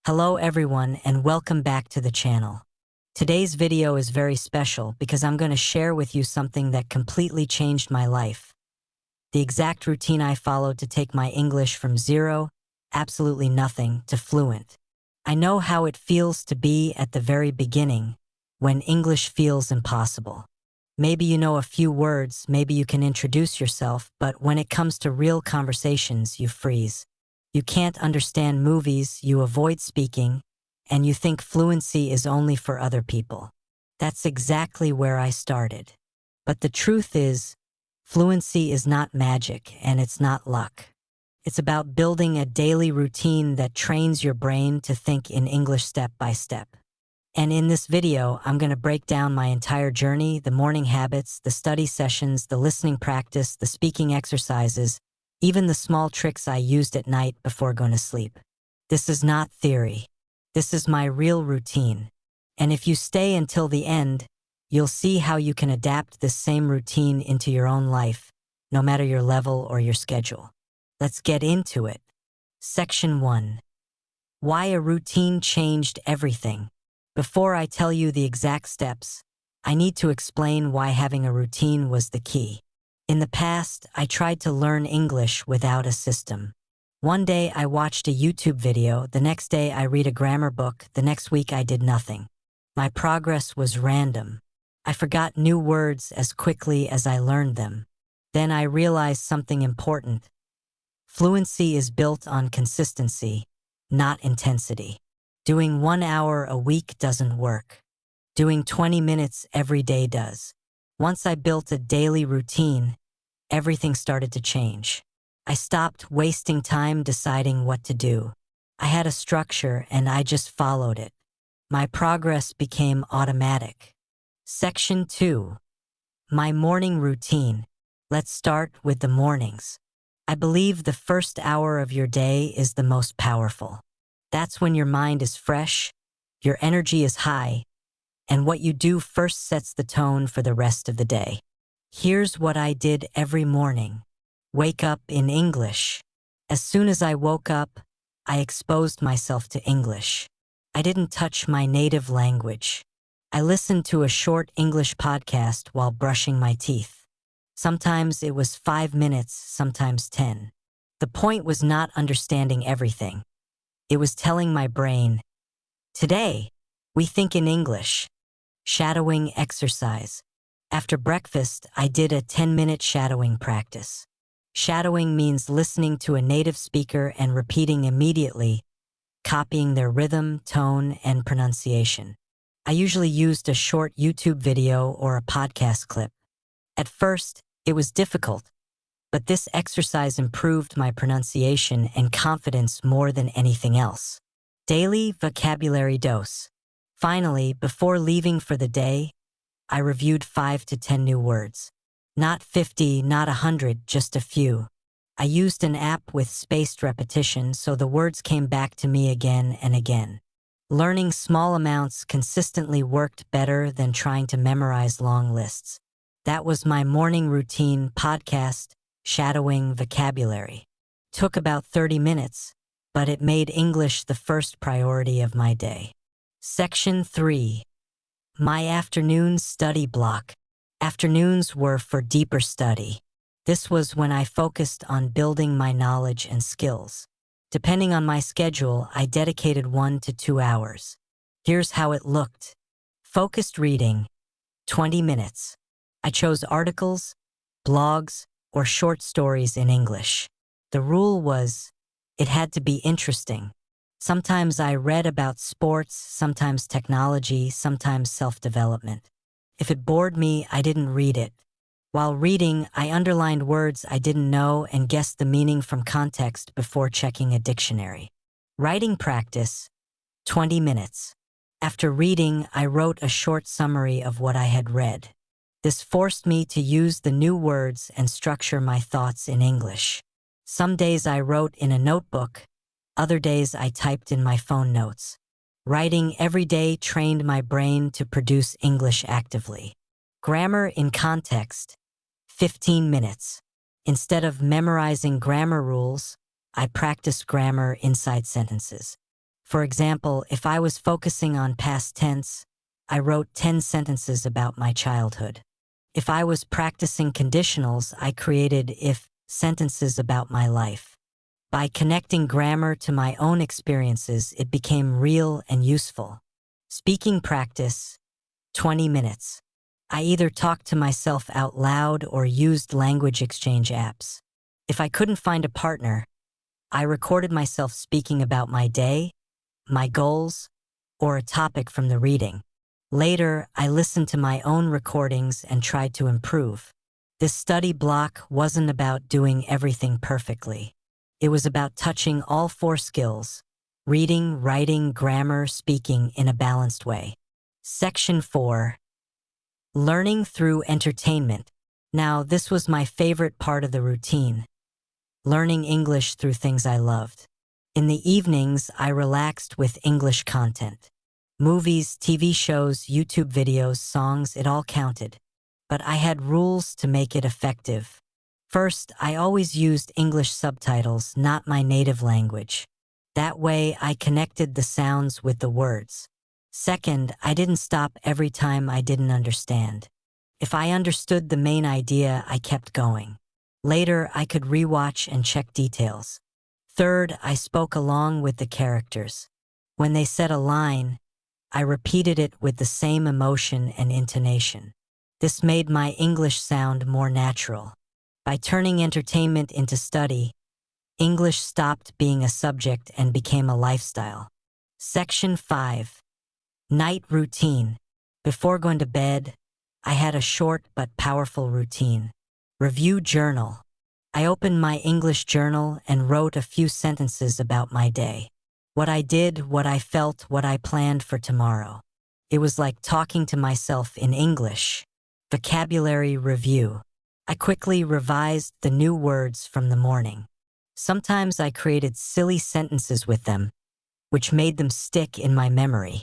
Hello everyone and welcome back to the channel. Today's video is very special because I'm going to share with you something that completely changed my life. The exact routine I followed to take my English from zero, absolutely nothing, to fluent. I know how it feels to be at the very beginning, when English feels impossible. Maybe you know a few words, maybe you can introduce yourself, but when it comes to real conversations, you freeze. You can't understand movies, you avoid speaking, and you think fluency is only for other people. That's exactly where I started. But the truth is, fluency is not magic and it's not luck. It's about building a daily routine that trains your brain to think in English step by step. And in this video, I'm going to break down my entire journey, the morning habits, the study sessions, the listening practice, the speaking exercises, even the small tricks I used at night before going to sleep. This is not theory. This is my real routine. And if you stay until the end, you'll see how you can adapt this same routine into your own life, no matter your level or your schedule. Let's get into it. Section 1. Why a routine changed everything. Before I tell you the exact steps, I need to explain why having a routine was the key. In the past, I tried to learn English without a system. One day I watched a YouTube video, the next day I read a grammar book, the next week I did nothing. My progress was random. I forgot new words as quickly as I learned them. Then I realized something important. Fluency is built on consistency, not intensity. Doing 1 hour a week doesn't work. Doing 20 minutes every day does. Once I built a daily routine, everything started to change. I stopped wasting time deciding what to do. I had a structure and I just followed it. My progress became automatic. Section 2. My morning routine. Let's start with the mornings. I believe the first hour of your day is the most powerful. That's when your mind is fresh, your energy is high, and what you do first sets the tone for the rest of the day. Here's what I did every morning. Wake up in English. As soon as I woke up, I exposed myself to English. I didn't touch my native language. I listened to a short English podcast while brushing my teeth. Sometimes it was 5 minutes, sometimes 10. The point was not understanding everything. It was telling my brain, today, we think in English. Shadowing exercise. After breakfast, I did a 10-minute shadowing practice. Shadowing means listening to a native speaker and repeating immediately, copying their rhythm, tone, and pronunciation. I usually used a short YouTube video or a podcast clip. At first, it was difficult, but this exercise improved my pronunciation and confidence more than anything else. Daily vocabulary dose. Finally, before leaving for the day, I reviewed 5 to 10 new words. Not 50, not 100, just a few. I used an app with spaced repetition so the words came back to me again and again. Learning small amounts consistently worked better than trying to memorize long lists. That was my morning routine podcast, shadowing vocabulary. Took about 30 minutes, but it made English the first priority of my day. Section 3. My afternoon study block. Afternoons were for deeper study. This was when I focused on building my knowledge and skills. Depending on my schedule, I dedicated 1 to 2 hours. Here's how it looked. Focused reading, 20 minutes. I chose articles, blogs, or short stories in English. The rule was, it had to be interesting. Sometimes I read about sports, sometimes technology, sometimes self-development. If it bored me, I didn't read it. While reading, I underlined words I didn't know and guessed the meaning from context before checking a dictionary. Writing practice, 20 minutes. After reading, I wrote a short summary of what I had read. This forced me to use the new words and structure my thoughts in English. Some days I wrote in a notebook, other days I typed in my phone notes. Writing every day trained my brain to produce English actively. Grammar in context, 15 minutes. Instead of memorizing grammar rules, I practiced grammar inside sentences. For example, if I was focusing on past tense, I wrote 10 sentences about my childhood. If I was practicing conditionals, I created if sentences about my life. By connecting grammar to my own experiences, it became real and useful. Speaking practice, 20 minutes. I either talked to myself out loud or used language exchange apps. If I couldn't find a partner, I recorded myself speaking about my day, my goals, or a topic from the reading. Later, I listened to my own recordings and tried to improve. This study block wasn't about doing everything perfectly. It was about touching all 4 skills: reading, writing, grammar, speaking in a balanced way. Section 4. Learning through entertainment. Now, this was my favorite part of the routine. Learning English through things I loved. In the evenings, I relaxed with English content. Movies, TV shows, YouTube videos, songs, it all counted. But I had rules to make it effective. First, I always used English subtitles, not my native language. That way, I connected the sounds with the words. Second, I didn't stop every time I didn't understand. If I understood the main idea, I kept going. Later, I could rewatch and check details. Third, I spoke along with the characters. When they said a line, I repeated it with the same emotion and intonation. This made my English sound more natural. By turning entertainment into study, English stopped being a subject and became a lifestyle. Section 5. Night routine. Before going to bed, I had a short but powerful routine. Review journal. I opened my English journal and wrote a few sentences about my day. What I did, what I felt, what I planned for tomorrow. It was like talking to myself in English. Vocabulary review. I quickly revised the new words from the morning. Sometimes I created silly sentences with them, which made them stick in my memory.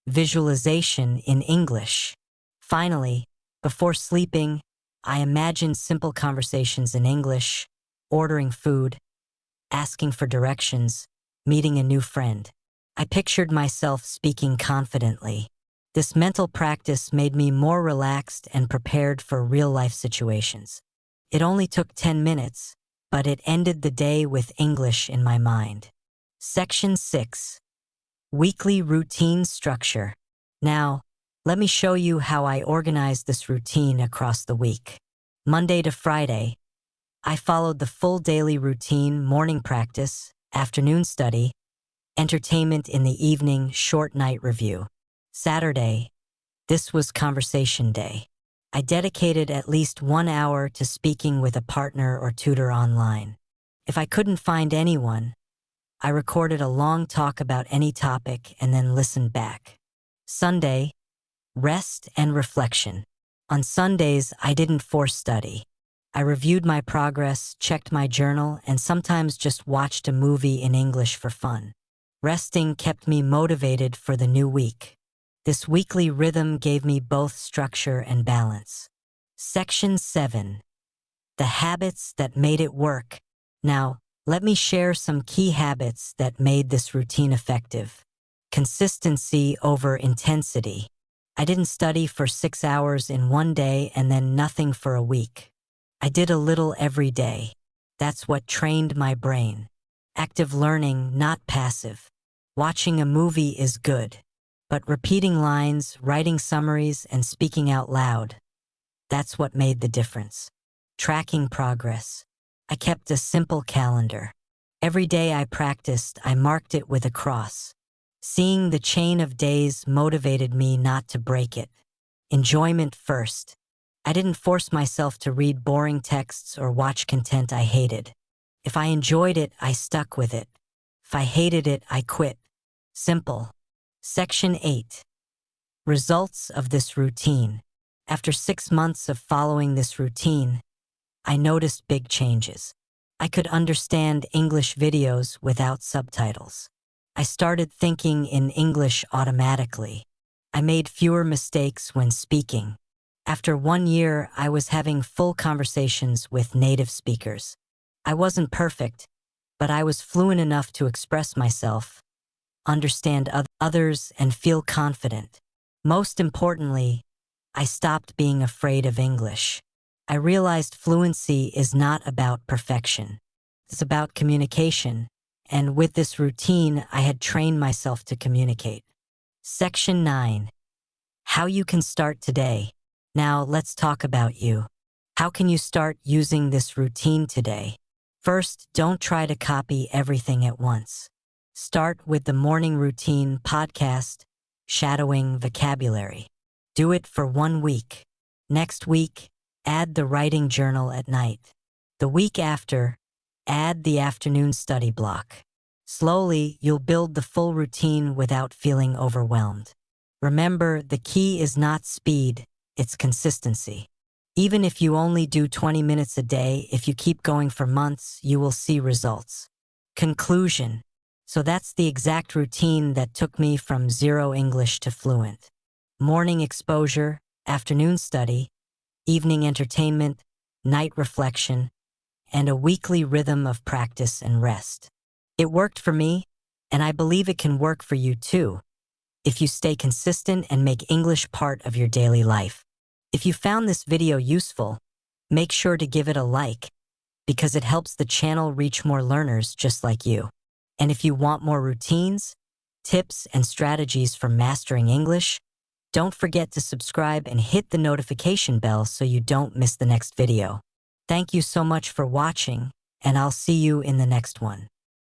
Visualization in English. Finally, before sleeping, I imagined simple conversations in English, ordering food, asking for directions, meeting a new friend. I pictured myself speaking confidently. This mental practice made me more relaxed and prepared for real-life situations. It only took 10 minutes, but it ended the day with English in my mind. Section 6. Weekly routine structure. Now, let me show you how I organize this routine across the week. Monday to Friday, I followed the full daily routine: morning practice, afternoon study, entertainment in the evening, short night review. Saturday, this was conversation day. I dedicated at least 1 hour to speaking with a partner or tutor online. If I couldn't find anyone, I recorded a long talk about any topic and then listened back. Sunday, rest and reflection. On Sundays, I didn't force study. I reviewed my progress, checked my journal, and sometimes just watched a movie in English for fun. Resting kept me motivated for the new week. This weekly rhythm gave me both structure and balance. Section 7. The habits that made it work. Now, let me share some key habits that made this routine effective. Consistency over intensity. I didn't study for 6 hours in one day and then nothing for a week. I did a little every day. That's what trained my brain. Active learning, not passive. Watching a movie is good, but repeating lines, writing summaries, and speaking out loud, that's what made the difference. Tracking progress. I kept a simple calendar. Every day I practiced, I marked it with a cross. Seeing the chain of days motivated me not to break it. Enjoyment first. I didn't force myself to read boring texts or watch content I hated. If I enjoyed it, I stuck with it. If I hated it, I quit. Simple. Section 8. Results of this routine. After 6 months of following this routine, I noticed big changes. I could understand English videos without subtitles. I started thinking in English automatically. I made fewer mistakes when speaking. After 1 year, I was having full conversations with native speakers. I wasn't perfect, but I was fluent enough to express myself, understand others, and feel confident. Most importantly, I stopped being afraid of English. I realized fluency is not about perfection. It's about communication, and with this routine, I had trained myself to communicate. Section 9. How you can start today. Now let's talk about you. How can you start using this routine today? First, don't try to copy everything at once. Start with the morning routine podcast, shadowing vocabulary. Do it for 1 week. Next week, add the writing journal at night. The week after, add the afternoon study block. Slowly, you'll build the full routine without feeling overwhelmed. Remember, the key is not speed, it's consistency. Even if you only do 20 minutes a day, if you keep going for months, you will see results. Conclusion. So that's the exact routine that took me from zero English to fluent. Morning exposure, afternoon study, evening entertainment, night reflection, and a weekly rhythm of practice and rest. It worked for me, and I believe it can work for you too, if you stay consistent and make English part of your daily life. If you found this video useful, make sure to give it a like, because it helps the channel reach more learners just like you. And if you want more routines, tips, and strategies for mastering English, don't forget to subscribe and hit the notification bell so you don't miss the next video. Thank you so much for watching, and I'll see you in the next one.